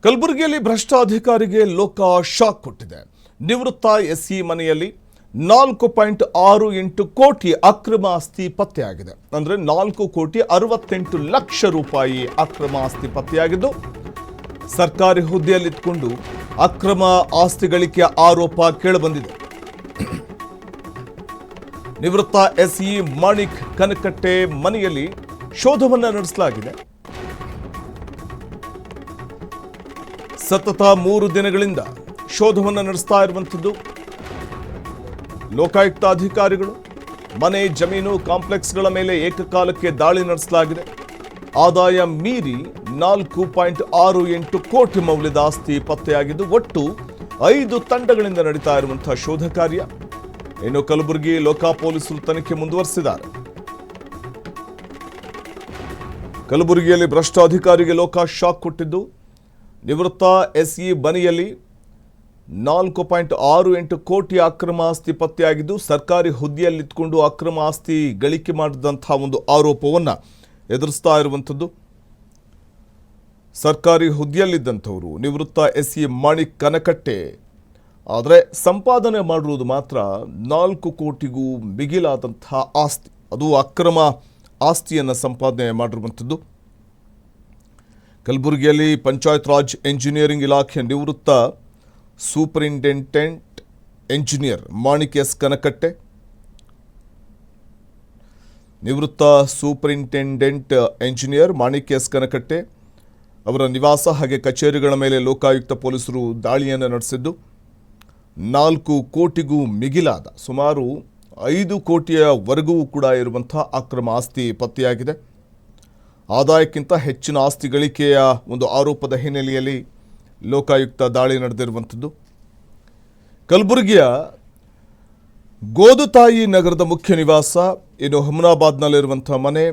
ಕಲಬುರಗಿಯಲ್ಲಿ ಭ್ರಷ್ಟ ಅಧಿಕಾರಿಗೆ ಲೋಕ ಶಾಕ್ ಕೊಟ್ಟಿದೆ. ನಿವೃತ್ತ ಎಸ್ಇ ಮನೆಯಲ್ಲಿ 4.68 ಕೋಟಿ ಅಕ್ರಮ ಆಸ್ತಿ ಪತ್ತೆಯಾಗಿದೆ. ಅಂದರೆ 4,68,00,000 ರೂಪಾಯಿ ಅಕ್ರಮ ಆಸ್ತಿ ಪತ್ತೆಯಾಗಿದ್ದು, ಸರ್ಕಾರಿ ಹುದ್ದೆಯಲ್ಲಿದ್ದುಕೊಂಡು ಅಕ್ರಮ ಆಸ್ತಿ ಗಳಿಕೆಯ ಆರೋಪ ಕೇಳಿಬಂದಿದೆ. ನಿವೃತ್ತ ಎಸ್ಇ ಮಾಣಿಕ್ ಕನಕಟ್ಟೆ ಮನೆಯಲ್ಲಿ ಶೋಧವನ್ನು ನಡೆಸಲಾಗಿದೆ. ಸತತ 3 ದಿನಗಳಿಂದ ಶೋಧವನ್ನು ನಡೆಸ್ತಾ ಇರುವಂಥದ್ದು. ಲೋಕಾಯುಕ್ತ ಅಧಿಕಾರಿಗಳು ಮನೆ, ಜಮೀನು, ಕಾಂಪ್ಲೆಕ್ಸ್ಗಳ ಮೇಲೆ ಏಕಕಾಲಕ್ಕೆ ದಾಳಿ ನಡೆಸಲಾಗಿದೆ. ಆದಾಯ ಮೀರಿ 4.68 ಕೋಟಿ ಮೌಲ್ಯದ ಆಸ್ತಿ ಪತ್ತೆಯಾಗಿದ್ದು, ಒಟ್ಟು 5 ತಂಡಗಳಿಂದ ನಡೀತಾ ಇರುವಂತಹ ಶೋಧ ಕಾರ್ಯ. ಇನ್ನು ಕಲಬುರಗಿ ಲೋಕ ಪೊಲೀಸರು ತನಿಖೆ ಮುಂದುವರೆಸಿದ್ದಾರೆ. ಕಲಬುರಗಿಯಲ್ಲಿ ಭ್ರಷ್ಟ ಅಧಿಕಾರಿಗೆ ಲೋಕ ಶಾಕ್ ಕೊಟ್ಟಿದ್ದು, ನಿವೃತ್ತ ಎಸ್ಇ ಮನೆಯಲ್ಲಿ 4.68 ಕೋಟಿ ಅಕ್ರಮ ಆಸ್ತಿ ಪತ್ತೆಯಾಗಿದ್ದು, ಸರ್ಕಾರಿ ಹುದ್ದೆಯಲ್ಲಿದ್ದುಕೊಂಡು ಅಕ್ರಮ ಆಸ್ತಿ ಗಳಿಕೆ ಮಾಡಿದಂತಹ ಒಂದು ಆರೋಪವನ್ನು ಎದುರಿಸ್ತಾ ಇರುವಂಥದ್ದು. ಸರ್ಕಾರಿ ಹುದ್ದೆಯಲ್ಲಿದ್ದಂಥವರು ನಿವೃತ್ತ ಎಸ್ಇ ಮಾಣಿಕ್ ಕನಕಟ್ಟೆ. ಆದರೆ ಸಂಪಾದನೆ ಮಾಡಿರುವುದು ಮಾತ್ರ 4 ಕೋಟಿಗೂ ಮಿಗಿಲಾದಂತಹ ಆಸ್ತಿ. ಅದು ಅಕ್ರಮ ಆಸ್ತಿಯನ್ನು ಸಂಪಾದನೆ ಮಾಡಿರುವಂಥದ್ದು. ಕಲಬುರಗಿಯಲ್ಲಿ ಪಂಚಾಯತ್ ರಾಜ್ ಎಂಜಿನಿಯರಿಂಗ್ ಇಲಾಖೆಯ ನಿವೃತ್ತ ಸೂಪರಿಂಟೆಂಡೆಂಟ್ ಎಂಜಿನಿಯರ್ ಮಾಣಿಕ್ ಎಸ್ ಕನಕಟ್ಟೆ, ನಿವೃತ್ತ ಸೂಪರಿಂಟೆಂಡೆಂಟ್ ಎಂಜಿನಿಯರ್ ಮಾಣಿಕ್ ಎಸ್ ಕನಕಟ್ಟೆ ಅವರ ನಿವಾಸ ಹಾಗೆ ಕಚೇರಿಗಳ ಮೇಲೆ ಲೋಕಾಯುಕ್ತ ಪೊಲೀಸರು ದಾಳಿಯನ್ನು ನಡೆಸಿದ್ದು, 4 ಕೋಟಿಗೂ ಮಿಗಿಲಾದ ಸುಮಾರು 5 ಕೋಟಿಯವರೆಗೂ ಕೂಡ ಇರುವಂಥ ಅಕ್ರಮ ಆಸ್ತಿ ಪತ್ತೆಯಾಗಿದೆ. ಆದಾಯಕ್ಕಿಂತ ಹೆಚ್ಚಿನ ಆಸ್ತಿ ಗಳಿಕೆಯ ಒಂದು ಆರೋಪದ ಹಿನ್ನೆಲೆಯಲ್ಲಿ ಲೋಕಾಯುಕ್ತ ದಾಳಿ ನಡೆದಿರುವಂಥದ್ದು. ಕಲಬುರಗಿಯ ಗೋದುತಾಯಿ ನಗರದ ಮುಖ್ಯ ನಿವಾಸ, ಇನ್ನು ಹುಮನಾಬಾದ್ನಲ್ಲಿರುವಂಥ ಮನೆ,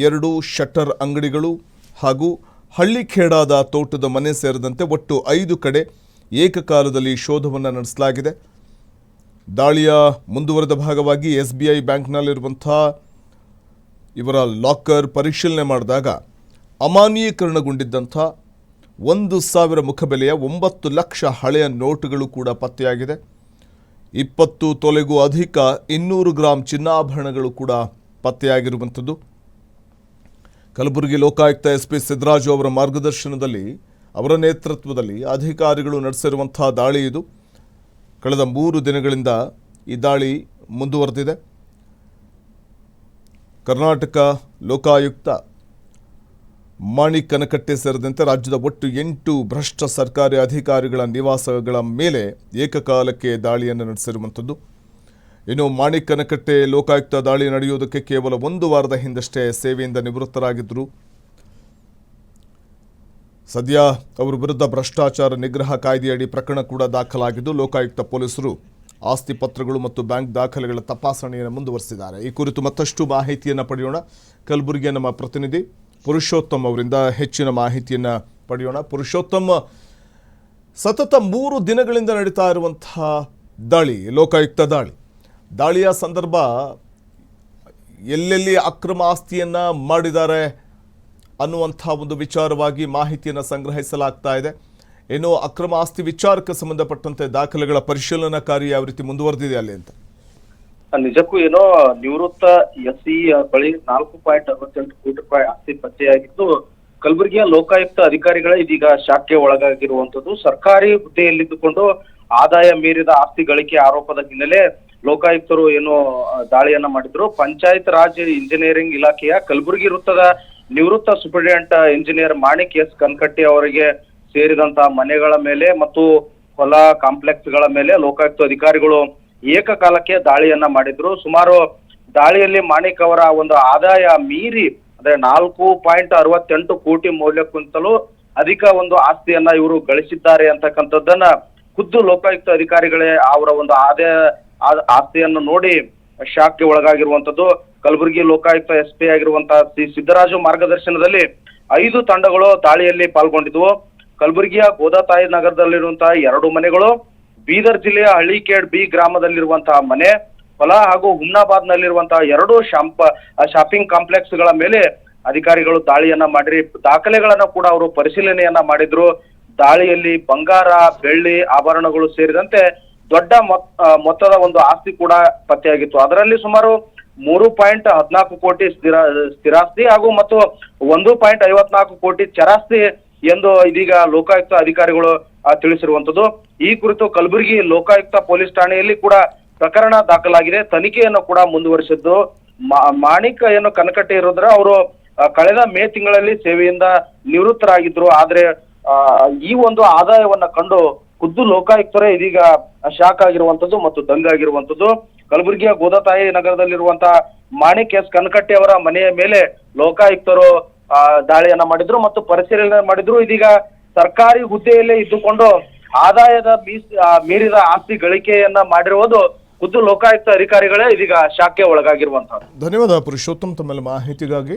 2 ಶಟರ್ ಅಂಗಡಿಗಳು ಹಾಗೂ ಹಳ್ಳಿಖೇಡಾದ ತೋಟದ ಮನೆ ಸೇರಿದಂತೆ ಒಟ್ಟು 5 ಕಡೆ ಏಕಕಾಲದಲ್ಲಿ ಶೋಧವನ್ನು ನಡೆಸಲಾಗಿದೆ. ದಾಳಿಯ ಮುಂದುವರೆದ ಭಾಗವಾಗಿ SBI ಬ್ಯಾಂಕ್ನಲ್ಲಿರುವಂಥ ಇವರ ಲಾಕರ್ ಪರಿಶೀಲನೆ ಮಾಡಿದಾಗ ಅಮಾನ್ಯೀಕರಣಗೊಂಡಿದ್ದಂಥ 1,000 ಮುಖಬೆಲೆಯ 9 ಲಕ್ಷ ಹಳೆಯ ನೋಟುಗಳು ಕೂಡ ಪತ್ತೆಯಾಗಿದೆ. 20 ತೊಲೆಗೂ ಅಧಿಕ 200 ಗ್ರಾಂ ಚಿನ್ನಾಭರಣಗಳು ಕೂಡ ಪತ್ತೆಯಾಗಿರುವಂಥದ್ದು. ಕಲಬುರಗಿ ಲೋಕಾಯುಕ್ತ SP ಸಿದ್ದರಾಜು ಅವರ ಮಾರ್ಗದರ್ಶನದಲ್ಲಿ, ಅವರ ನೇತೃತ್ವದಲ್ಲಿ ಅಧಿಕಾರಿಗಳು ನಡೆಸಿರುವಂಥ ದಾಳಿ ಇದು. ಕಳೆದ 3 ದಿನಗಳಿಂದ ಈ ದಾಳಿ ಮುಂದುವರೆದಿದೆ. ಕರ್ನಾಟಕ ಲೋಕಾಯುಕ್ತ ಮಾಣಿಕ್ ಕನಕಟ್ಟೆ ಸೇರಿದಂತೆ ರಾಜ್ಯದ ಒಟ್ಟು 8 ಭ್ರಷ್ಟ ಸರ್ಕಾರಿ ಅಧಿಕಾರಿಗಳ ನಿವಾಸಗಳ ಮೇಲೆ ಏಕಕಾಲಕ್ಕೆ ದಾಳಿಯನ್ನು ನಡೆಸಿರುವಂಥದ್ದು. ಇನ್ನು ಮಾಣಿಕ್ ಕನಕಟ್ಟೆ ಲೋಕಾಯುಕ್ತ ದಾಳಿ ನಡೆಯುವುದಕ್ಕೆ ಕೇವಲ 1 ವಾರದ ಹಿಂದಷ್ಟೇ ಸೇವೆಯಿಂದ ನಿವೃತ್ತರಾಗಿದ್ದರು. ಸದ್ಯ ಅವರ ವಿರುದ್ಧ ಭ್ರಷ್ಟಾಚಾರ ನಿಗ್ರಹ ಕಾಯ್ದೆಯಡಿ ಪ್ರಕರಣ ಕೂಡ ದಾಖಲಾಗಿದ್ದು, ಲೋಕಾಯುಕ್ತ ಪೊಲೀಸರು ಆಸ್ತಿ ಪತ್ರಗಳು ಮತ್ತು ಬ್ಯಾಂಕ್ ದಾಖಲೆಗಳ ತಪಾಸಣೆಯನ್ನು ಮುಂದುವರೆಸಿದ್ದಾರೆ. ಈ ಕುರಿತು ಮತ್ತಷ್ಟು ಮಾಹಿತಿಯನ್ನು ಪಡೆಯೋಣ. ಕಲಬುರಗಿಯ ನಮ್ಮ ಪ್ರತಿನಿಧಿ ಪುರುಷೋತ್ತಮ್ ಅವರಿಂದ ಹೆಚ್ಚಿನ ಮಾಹಿತಿಯನ್ನು ಪಡೆಯೋಣ. ಪುರುಷೋತ್ತಮ್, ಸತತ 3 ದಿನಗಳಿಂದ ನಡೀತಾ ಇರುವಂತಹ ದಾಳಿ, ಲೋಕಾಯುಕ್ತ ದಾಳಿಯ ಸಂದರ್ಭ ಎಲ್ಲೆಲ್ಲಿ ಅಕ್ರಮ ಆಸ್ತಿಯನ್ನು ಮಾಡಿದ್ದಾರೆ ಅನ್ನುವಂಥ ಒಂದು ವಿಚಾರವಾಗಿ ಮಾಹಿತಿಯನ್ನು ಸಂಗ್ರಹಿಸಲಾಗ್ತಾ ಇದೆ. ಏನು ಅಕ್ರಮ ಆಸ್ತಿ ವಿಚಾರಕ್ಕೆ ಸಂಬಂಧಪಟ್ಟಂತೆ ದಾಖಲೆಗಳ ಪರಿಶೀಲನಾ ಕಾರ್ಯ ಯಾವ ರೀತಿ ಮುಂದುವರೆದಿದೆ ಅಲ್ಲಿ ಅಂತ? ನಿಜಕ್ಕೂ ಏನೋ ನಿವೃತ್ತ ಎಸ್ಇ ಬಳಿ 4.68 ಕೋಟಿ ರೂಪಾಯಿ ಆಸ್ತಿ ಪತ್ತೆಯಾಗಿದ್ದು, ಕಲಬುರಗಿಯ ಲೋಕಾಯುಕ್ತ ಅಧಿಕಾರಿಗಳ ಇದೀಗ ಶಾಕ್ಗೆ ಒಳಗಾಗಿರುವಂತದ್ದು. ಸರ್ಕಾರಿ ಹುದ್ದೆಯಲ್ಲಿದ್ದುಕೊಂಡು ಆದಾಯ ಮೀರಿದ ಆಸ್ತಿ ಗಳಿಕೆ ಆರೋಪದ ಹಿನ್ನೆಲೆ ಲೋಕಾಯುಕ್ತರು ಏನು ದಾಳಿಯನ್ನ ಮಾಡಿದ್ರು. ಪಂಚಾಯತ್ ರಾಜ್ ಇಂಜಿನಿಯರಿಂಗ್ ಇಲಾಖೆಯ ಕಲಬುರಗಿ ವೃತ್ತದ ನಿವೃತ್ತ ಸೂಪರಿಂಟೆಂಡೆಂಟ್ ಎಂಜಿನಿಯರ್ ಮಾಣಿಕ್ ಎಸ್ ಕನಕಟ್ಟೆ ಅವರಿಗೆ ಸೇರಿದಂತಹ ಮನೆಗಳ ಮೇಲೆ ಮತ್ತು ಹೊಲ ಕಾಂಪ್ಲೆಕ್ಸ್ಗಳ ಮೇಲೆ ಲೋಕಾಯುಕ್ತ ಅಧಿಕಾರಿಗಳು ಏಕಕಾಲಕ್ಕೆ ದಾಳಿಯನ್ನ ಮಾಡಿದ್ರು. ಸುಮಾರು ದಾಳಿಯಲ್ಲಿ ಮಾಣಿಕ್ ಅವರ ಒಂದು ಆದಾಯ ಮೀರಿ ಅಂದ್ರೆ 4.68 ಕೋಟಿ ಮೌಲ್ಯಕ್ಕಿಂತಲೂ ಅಧಿಕ ಒಂದು ಆಸ್ತಿಯನ್ನ ಇವರು ಗಳಿಸಿದ್ದಾರೆ ಅಂತಕ್ಕಂಥದ್ದನ್ನ ಖುದ್ದು ಲೋಕಾಯುಕ್ತ ಅಧಿಕಾರಿಗಳೇ ಅವರ ಒಂದು ಆಸ್ತಿಯನ್ನು ನೋಡಿ ಶಾಕ್ಗೆ ಒಳಗಾಗಿರುವಂತದ್ದು. ಕಲಬುರಗಿ ಲೋಕಾಯುಕ್ತ SP ಆಗಿರುವಂತಹ ಸಿದ್ದರಾಜು ಮಾರ್ಗದರ್ಶನದಲ್ಲಿ 5 ತಂಡಗಳು ದಾಳಿಯಲ್ಲಿ ಪಾಲ್ಗೊಂಡಿದ್ವು. ಕಲಬುರಗಿಯ ಗೋದಾತಾಯಿ ನಗರದಲ್ಲಿರುವಂತಹ 2 ಮನೆಗಳು, ಬೀದರ್ ಜಿಲ್ಲೆಯ ಹಳ್ಳಿಕೇಡ್ ಬಿ ಗ್ರಾಮದಲ್ಲಿರುವಂತಹ ಮನೆ, ಹೊಲ ಹಾಗೂ ಹುಮ್ನಾಬಾದ್ ನಲ್ಲಿರುವಂತಹ 2 ಶಾಪಿಂಗ್ ಕಾಂಪ್ಲೆಕ್ಸ್ ಗಳ ಮೇಲೆ ಅಧಿಕಾರಿಗಳು ದಾಳಿಯನ್ನ ಮಾಡಿ ದಾಖಲೆಗಳನ್ನ ಕೂಡ ಅವರು ಪರಿಶೀಲನೆಯನ್ನ ಮಾಡಿದ್ರು. ದಾಳಿಯಲ್ಲಿ ಬಂಗಾರ, ಬೆಳ್ಳಿ ಆಭರಣಗಳು ಸೇರಿದಂತೆ ದೊಡ್ಡ ಮೊತ್ತದ ಒಂದು ಆಸ್ತಿ ಕೂಡ ಪತ್ತೆಯಾಗಿತ್ತು. ಅದರಲ್ಲಿ ಸುಮಾರು 3.14 ಕೋಟಿ ಸ್ಥಿರಾಸ್ತಿ ಹಾಗೂ ಮತ್ತು 1.54 ಕೋಟಿ ಚರಾಸ್ತಿ ಎಂದು ಇದೀಗ ಲೋಕಾಯುಕ್ತ ಅಧಿಕಾರಿಗಳು ತಿಳಿಸಿರುವಂತದ್ದು. ಈ ಕುರಿತು ಕಲಬುರಗಿ ಲೋಕಾಯುಕ್ತ ಪೊಲೀಸ್ ಠಾಣೆಯಲ್ಲಿ ಕೂಡ ಪ್ರಕರಣ ದಾಖಲಾಗಿದೆ. ತನಿಖೆಯನ್ನು ಕೂಡ ಮುಂದುವರಿಸಿದ್ದು, ಮಾಣಿಕ್ ಏನು ಕನಕಟ್ಟೆ ಇರೋದ್ರ ಅವರು ಕಳೆದ ಮೇ ತಿಂಗಳಲ್ಲಿ ಸೇವೆಯಿಂದ ನಿವೃತ್ತರಾಗಿದ್ರು. ಆದ್ರೆ ಈ ಒಂದು ಆದಾಯವನ್ನ ಕಂಡು ಖುದ್ದು ಲೋಕಾಯುಕ್ತರೇ ಇದೀಗ ಶಾಕ್ ಆಗಿರುವಂತದ್ದು ಮತ್ತು ದಂಗಾಗಿರುವಂತದ್ದು. ಕಲಬುರಗಿಯ ಗೋದತಾಯಿ ನಗರದಲ್ಲಿರುವಂತಹ ಮಾಣಿಕ್ ಎಸ್ ಕನಕಟ್ಟೆ ಅವರ ಮನೆಯ ಮೇಲೆ ಲೋಕಾಯುಕ್ತರು ದಾಳಿಯನ್ನ ಮಾಡಿದ್ರು ಮತ್ತು ಪರಿಶೀಲನೆ ಮಾಡಿದ್ರು. ಇದೀಗ ಸರ್ಕಾರಿ ಹುದ್ದೆಯಲ್ಲೇ ಇದ್ದುಕೊಂಡು ಆದಾಯದ ಮೀರಿದ ಆಸ್ತಿ ಗಳಿಕೆಯನ್ನ ಮಾಡಿರುವುದು ಖುದ್ದು ಲೋಕಾಯುಕ್ತ ಅಧಿಕಾರಿಗಳೇ ಇದೀಗ ಶಾಕ್ಗೆ ಒಳಗಾಗಿರುವಂತಹದ್ದು. ಧನ್ಯವಾದ ಪುರುಷೋತ್ತಮ್ ತಮ್ಮೆಲ್ಲ ಮಾಹಿತಿಗಾಗಿ.